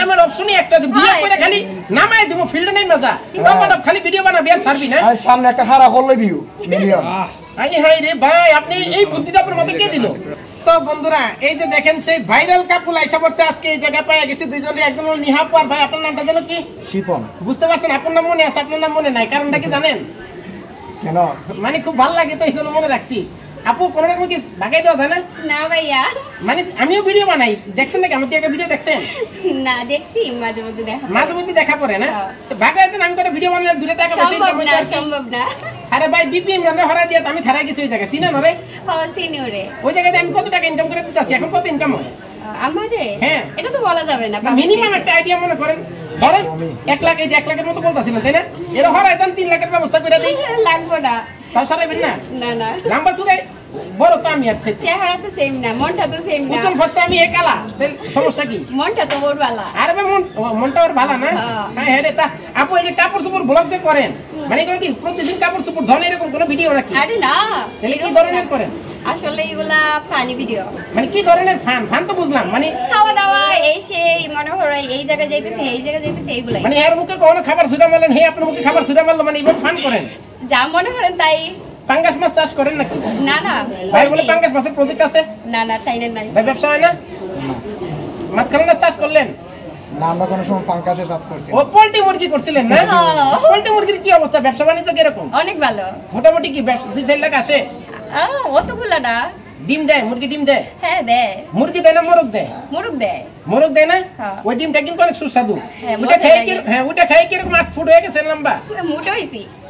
ইনকামের অপশনই একটা যে বিয়ে করে খালি নামায় দিমু ফিল্ডে নাই মজা টপ খালি ভিডিও বানাবি আর ছাড়বি না আর সামনে একটা খারাপ হলো ভিউ মিলিয়ন আই হাই রে ভাই আপনি এই বুদ্ধিটা আপনার মধ্যে কে দিল তো বন্ধুরা এই যে দেখেন সেই ভাইরাল কাপল আইসা পড়ছে আজকে এই জায়গা পাইয়া গেছি দুইজনে একদম নিহাপ আর ভাই আপনার নামটা জানো কি শিপন বুঝতে পারছেন আপনার নাম মনে আছে আপনার নাম মনে নাই কারণটা কি জানেন কেন মানে খুব ভালো লাগে তো এইজন্য মনে রাখছি আপু কোন রকম কি ভাগাই দেওয়া যায় না না ভাইয়া মানে আমিও ভিডিও বানাই দেখছেন নাকি আমি কি একটা ভিডিও দেখছেন না দেখছি মাঝে মধ্যে দেখা পড়ে না তো ভাগাই দেন আমি একটা ভিডিও বানালে 2 টাকা বেশি সম্ভব না আরে ভাই বিপিএম রানে হরা দিয়া আমি খারাই গেছি ওই জায়গা চিনা না রে হ্যাঁ সিনিয়রে ওই জায়গায় আমি কত টাকা ইনকাম করে দিতাছি এখন কত ইনকাম হয় আমাদের হ্যাঁ এটা তো বলা যাবে না মিনিমাম একটা আইডিয়া মনে করেন ধরেন 1 লাখ এই যে 1 লাখের মতো বলতাছিলেন তাই না এর হরাই দেন 3 লাখের ব্যবস্থা করে দেই লাগবে না তাও সারাইবেন না না না লম্বা সুরে বড় তো আমি আছে চেহারা তো সেম না মনটা তো সেম না উজ্জ্বল ফর্সা আমি একালা সমস্যা কি মনটা তো ওর ভালো আরে ভাই মনটা ওর ভালো না হ্যাঁ হ্যাঁ রে তা আপু এই যে কাপড় চোপড় ব্লগ যে করেন মানে এগুলো কি প্রতিদিন কাপড় চোপড় ধরেন এরকম কোনো ভিডিও নাকি আরে না তাহলে কি ধরনের করেন আসলে এগুলা ফানি ভিডিও মানে কি ধরনের ফান তো বুঝলাম মানে খাওয়া দাওয়া এই সেই মনে হয় এই জায়গা যাইতেছে এইগুলাই মানে এর মুখে কোনো খাবার ছুড়া মারলেন হে আপনার মুখে খাবার ছুড়া মারলো মানে এবার ফান করেন যা মনে করেন তাই পাঙ্গাস মাছ চাষ করেন নাকি না না ভাই বলে পাঙ্গাস মাছের প্রজেক্ট আছে না না তাই নাই ভাই ব্যবসা হয় না মাছ খানা চাষ করলেন না আমরা কোনো সময় পাঙ্গাসের চাষ করছি ও পোল্ট্রি মুরগি করছিলেন না পোল্ট্রি মুরগির কি অবস্থা ব্যবসা বাণিজ্য কি রকম অনেক ভালো মোটামুটি কি 2-4 লাখ আসে অতগুলো না ডিম দেয় মুরগি ডিম দেয় হ্যাঁ দেয় মুরগি দেয় না মোরগ দেয় মোরগ দেয় না ওই ডিমটা কিন্তু অনেক সুস্বাদু ওটা খাই কি রকম 8 ফুট হয়ে গেছে লম্বা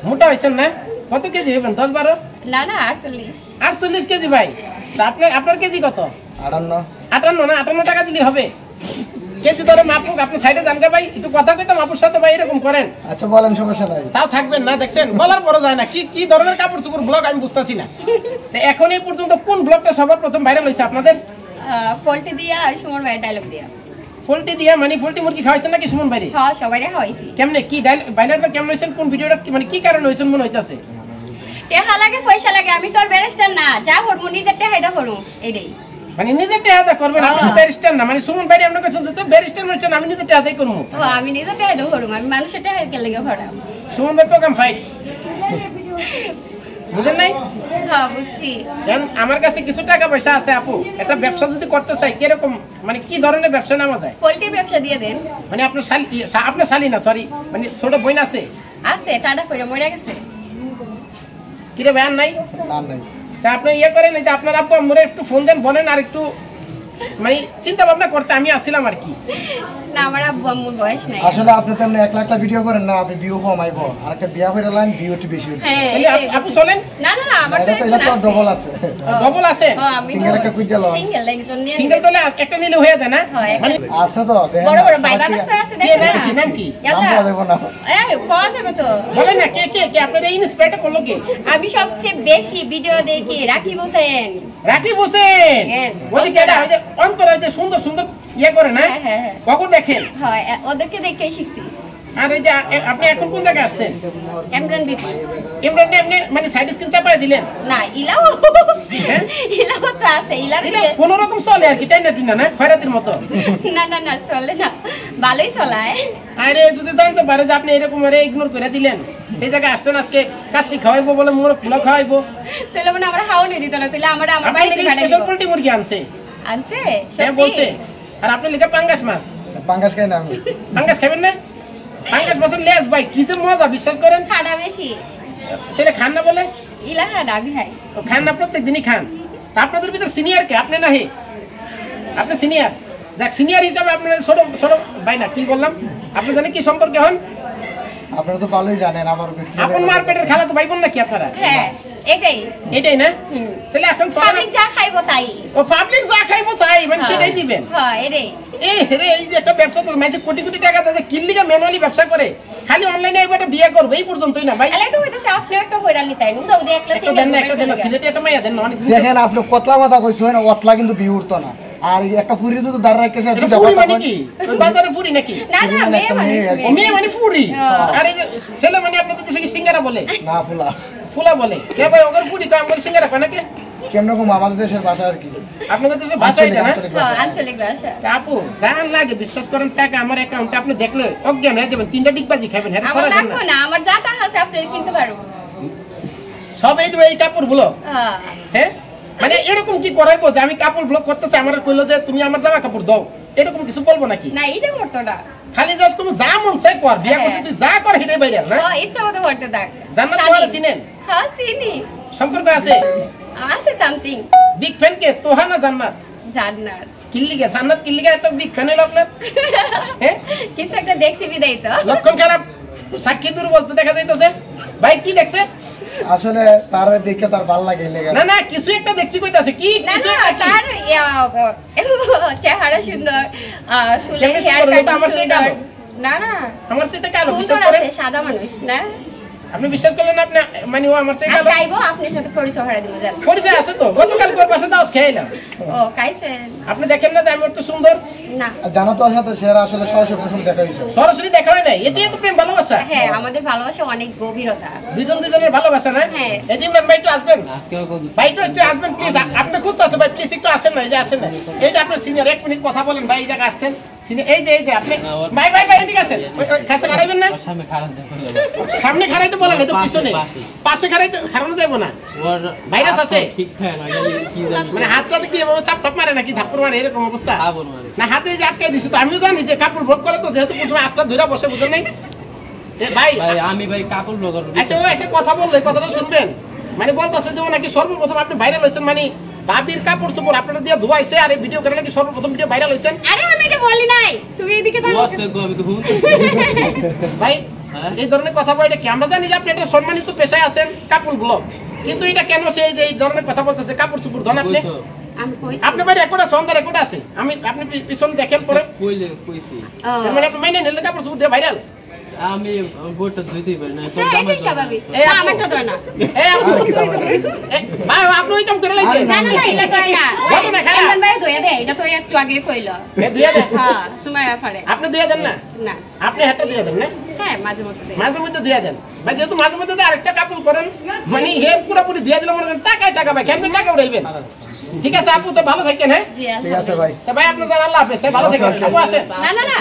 মোটা হইছেন না কত কেজি হইবেন 10-12 না না 48 কেজি ভাই আপনার কেজি কত 58 না 58 টাকা দিলে হবে কেজি ধরে মাপুক আপনি সাইডে জানগা ভাই একটু কথা কইতাম আপুর সাথে ভাই এরকম করেন আচ্ছা বলেন সমস্যা নাই তাও থাকবেন না দেখছেন বলার পরে যায় না কি ধরনের কাপড় চোপড় ব্লগ আমি বুঝতাছি না এখন এই পর্যন্ত কোন ব্লগটা সবার প্রথম ভাইরাল হইছে আপনাদের পোল্ট্রি দিয়া আর সুমন ভাই ডায়লগ দিয়া পোল্ট্রি দিয়া মানে পোল্ট্রি মুরগি খাওয়াইছেন নাকি সুমন ভাই হ্যাঁ সবাইরে খাওয়াইছি কেমনে কি ডায়লগটা কেমন হইছেন কোন ভিডিওটা মানে কি কারণে হইছেন মনে হইতাছে টেহা লাগে পয়সা লাগে আমি তো আর ব্যারিস্টার না যা হরমু নিজের টেহাইদা হরমু এইটাই মানে নিজে টেহাদা করবেন আপনি তো ব্যারিস্টার না মানে সুমন ভাই আপনি কইছেন তো ব্যারিস্টার নচ্ছেন আমি নিজে টেহাদাই করব আমি নিজে টেহাইদা হরমু আমি মানুষের টেহাইকে লাগে হরাম সুমন ভাই প্রোগ্রাম ফাইট বুঝেন নাই হ্যাঁ বুঝছি কারণ আমার কাছে কিছু টাকা পয়সা আছে আপু একটা ব্যবসা যদি করতে চাই কি রকম মানে কি ধরনের ব্যবসা নামা যায় পোল্ট্রির ব্যবসা দিয়ে দেন মানে আপনার শালি না সরি মানে ছোট বোন আছে টাটা ফেরে মরে গেছে কি রে ভাই নাই না নাই তা আপনি ইয়ে করেন যে আপনার আব্বু আম্মুরে একটু ফোন দেন বলেন আর একটু মানে চিন্তা ভাবনা করতে আমি আসছিলাম আর কি না আমার আব্বু আম্মুর বয়স নাই আসলে আপনি তো 1 লাখ ভিডিও করেন না আপনি ভিউ কম আইবো আর একটা বিয়া করে লাইন ভিউটি বেশি হচ্ছে তাহলে আপু চলেন না আমার তো এটা তো ডবল আছে সিঙ্গেল একটা কুইজা লও সিঙ্গেল তো একটা নিলে হয়ে যায় না মানে আছে তো দেখেন বড় বড় বাইবা আছে দেখেন নাম কি নাম দেব না কোয়া যাবে তো বলেন না কে আপনারা ইন্সপায়ার করলো কে আমি সবচেয়ে বেশি ভিডিও দেখি রাকিব হোসেন ওই কেডা ওই যে অন্তরে যে সুন্দর সুন্দর ইয়ে করে না কখন দেখেন হ্যাঁ ওদেরকে দেখেই শিখছি আর এই যে আপনি এখন কোন জায়গায় আসছেন ইমরান বিপি ইমরান আপনি মানে সাইড স্ক্রিন চাপায় দিলেন না ইলাও তো আছে ইলা কোন রকম চলে আর কি টাইনা না খয়রাতির মতো না চলে না ভালোই চলায় আরে যদি জানতে পারে যে আপনি এরকম আরে ইগনোর করে দিলেন এই জায়গায় আসছেন আজকে কাচ্চি খাওয়াইবো বলে মোর ফুলা খাওয়াইবো তাহলে মানে আমরা খাওয়ানি দিত না তাহলে আমার বাড়িতে খাওয়াই স্পেশাল পোল্ট্রি মুরগি আনছে সত্যি বলছে আর আপনি লিখে পাঙ্গাস মাছ পাঙ্গাস খাই না আমি পাঙ্গাস খাবেন না পাঙ্গাস মাছের লেজ ভাই কি যে মজা বিশ্বাস করেন খাড়া বেশি তাহলে খান না বলে ইলা খাড়া আমি খাই তো খান না প্রত্যেকদিনই খান তা আপনাদের ভিতর সিনিয়র কে আপনি না হে আপনি সিনিয়র যাক সিনিয়র হিসাবে আপনার ছোট ভাই না কি বললাম আপনি জানেন কি সম্পর্কে হন আপনারা তো ভালোই জানেন আমার আপন মার্কেটের খালা তো ভাই বোন নাকি আপনারা হ্যাঁ এটাই না তাহলে এখন পাবলিক যা খাইবো তাই ও পাবলিক যা খাইবো তাই মানে সেটাই দিবেন হ্যাঁ এটাই এই যে একটা ব্যবসা তো মানে কোটি টাকা দিয়ে কিল্লিগা ম্যানুয়ালি ব্যবসা করে খালি অনলাইনে একটা বিয়ে করবে এই পর্যন্তই না ভাই আলে তো হইতাছে আপনি একটা হইরালি তাই নুদা ওদে একলা একটা দেন সিলেটে একটা মাইয়া দেন অনেক দেখেন আপনি কতলা কথা কইছেন অতলা কিন্তু বিয়ে উঠতো না আর একটা ফুরি তো দাঁড় রাখতে আছে এটা ফুরি মানে কি ওই বাজারে ফুরি নাকি না মেয়ে মানে ফুরি আর এই ছেলে মানে আপনাদের দেশে কি সিঙ্গারা বলে না ফুলা বলে কে ভাই ওগর ফুরি কাম করে সিঙ্গারা কয় নাকি কেমন কম আমাদের দেশের ভাষা আর কি। আপনাদের দেশের ভাষা এটা না? হ্যাঁ আঞ্চলিক ভাষা। আপু জান লাগে বিশ্বাস করেন টাকা আমার অ্যাকাউন্টে আপনি দেখলে অজ্ঞান হয়ে যাবেন, 3টা ডিগবাজি খাবেন। হ্যাঁ আমার লাগবে না, আমার যা টাকা আছে আপনি কিনতে পারবো সব। এই যে এই কাপড়গুলো হ্যাঁ মানে এরকম কি করাইবো যে আমি কাপড় ব্লক করতেছি আমার কইলো যে তুমি আমার জামা কাপড় দাও, এরকম কিছু বলবো নাকি? না এটা করতো না, খালি জাস্ট তুমি যা মন চাই কর, বিয়া করছিস তুই যা কর হেটাই বাইরে না। ও ইচ্ছা মতো করতে থাক। জান্নাত তোহারে চিনেন? হ্যাঁ চিনি। সম্পর্ক আছে? আছে সামথিং। বিগ ফ্যান কে তোহা না জান্নাত? জান্নাত। কিল্লিগে জান্নাত কিল্লিগে এত বিগ ফ্যান হলো আপনার? হ্যাঁ কিছু একটা দেখছি বিদায় তো। লক্ষণ খারাপ, সাক্ষী দুর্বল তো দেখা যাইতেছে। ভাই কি দেখছে? আসলে তার দেখে তার ভালো লাগে লেগে। না না কিছু একটা দেখছি কইতাছে কি? না কিছু না একটা তার চেহারা সুন্দর, চুলের কেমনে হেয়ার সুন্দর? কাট ওটা আমার চেয়ে সুন্দর। কালো। না না আমার সাথে কালো বিশ্বাস সুন্দর করেন? আছে, সাদা মানুষ না। আপনি বিশ্বাস করলেন না? আপনি মানে ও আমার সাথে আজ কালো? গাইবো আপনার সাথে পরিচয় হয়ে দিব জান। পরিচয় আছে তো, গতকাল কোর পাশে দাও খেলাম। ও কাইছেন? আপনি দেখেন না যে আমি একটু সুন্দর? না জানা তো সাথে সেরা আসলে সরাসরি প্রথম দেখা হয়েছে। সরাসরি দেখা হয় নাই, এতে তো প্রেম ভালোবাসা। হ্যাঁ আমাদের ভালোবাসা অনেক গভীরতা। দুইজন দুইজনের ভালোবাসা না? হ্যাঁ। এই যে ইমরান ভাই একটু আসবেন, ভাই একটু আসবেন প্লিজ। আপনি খুঁজতেছে ভাই, প্লিজ একটু আসেন না। এই যে আসেন না, এই যে আপনার সিনিয়র, 1 মিনিট কথা বলেন ভাই। এই জায়গা আসছেন এই যে আপনি ভাই ভাই ভাই এদিকে আসেন। ওই কাছে খারাইবেন না, সামনে খারাইতে বলেন, এই তো পিছনে পাশে খারাইতে খারানো যাবো না। ভাইরাস আছে মানে হাতটাতে কি এভাবে চাপ টাপ মারে নাকি ধাপ্পড় মারে এরকম অবস্থা? না হাতে যে আটকাই দিছে তো, আমিও জানি যে কাপড় ব্লক করে তো, যেহেতু প্রথমে হাতটা ধরে বসে বুঝেন নাই ভাই। আমি ভাই কাপড় ব্লগার। আচ্ছা ও একটা কথা বললো, এই কথাটা শুনবেন। মানে বলতেছে যে ও নাকি সর্বপ্রথম আপনি ভাইরাল হয়েছেন, মানে বাবির কাপড় চোপড় আপনারা দিয়ে ধোয়াইছে আর এই ভিডিও করে নাকি সর্বপ্রথম ভিডিও ভাইরাল হয়েছেন। আরে আমি এটা বলি নাই, তুমি এদিকে থাকো। আমি তো ভাই এই ধরনের কথা বলে কি? আমরা জানি যে আপনি একটা সম্মানিত পেশায় আছেন কাপড় ব্লগ, কিন্তু এটা কেন সে এই ধরনের কথা বলতেছে কাপড় চোপড় ধন? আপনি আমি কইছি আপনি ভাই রেকর্ড আছে, অন রেকর্ড আছে। আপনি পিছন দেখেন পরে কইছি মানে আপনি মাইনে নিলে কাপড় চোপড় দিয়ে ভাইরাল। আমি বইটা ধুইতেই পারি না। হ্যাঁ এটাই স্বাভাবিক। এই না আপু। আমারটা তো না। এই আপু, ভাই আপনি ওই কাম করে লাইছেন? না না না এটা তো না। ঘটনা খারাপ। এমন ভাই ধুয়ে দে, এটা তো একটু আগে কইলো। এ দুইয়া দেন। হ্যাঁ সুমাইয়া পারে। আপনি দুইয়া দেন না? না আপনি হাতটা দুইয়া দেন না? হ্যাঁ মাঝে মধ্যে দেই। মাঝে মধ্যে ধুয়া দেন ভাই, যেহেতু মাঝে মধ্যে আরেকটা কাপড় করেন মানে হে পুরোপুরি ধুয়া দিলে মনে করেন টাকায় টাকা ভাই, কেমন টাকা উড়াইবেন? ঠিক আছে আপু, তো ভালো থাকেন। হ্যাঁ জি ঠিক আছে ভাই। তো ভাই আপনি জান আল্লাহ হাফেজ, ভালো থাকেন আপু। আসেন। না না না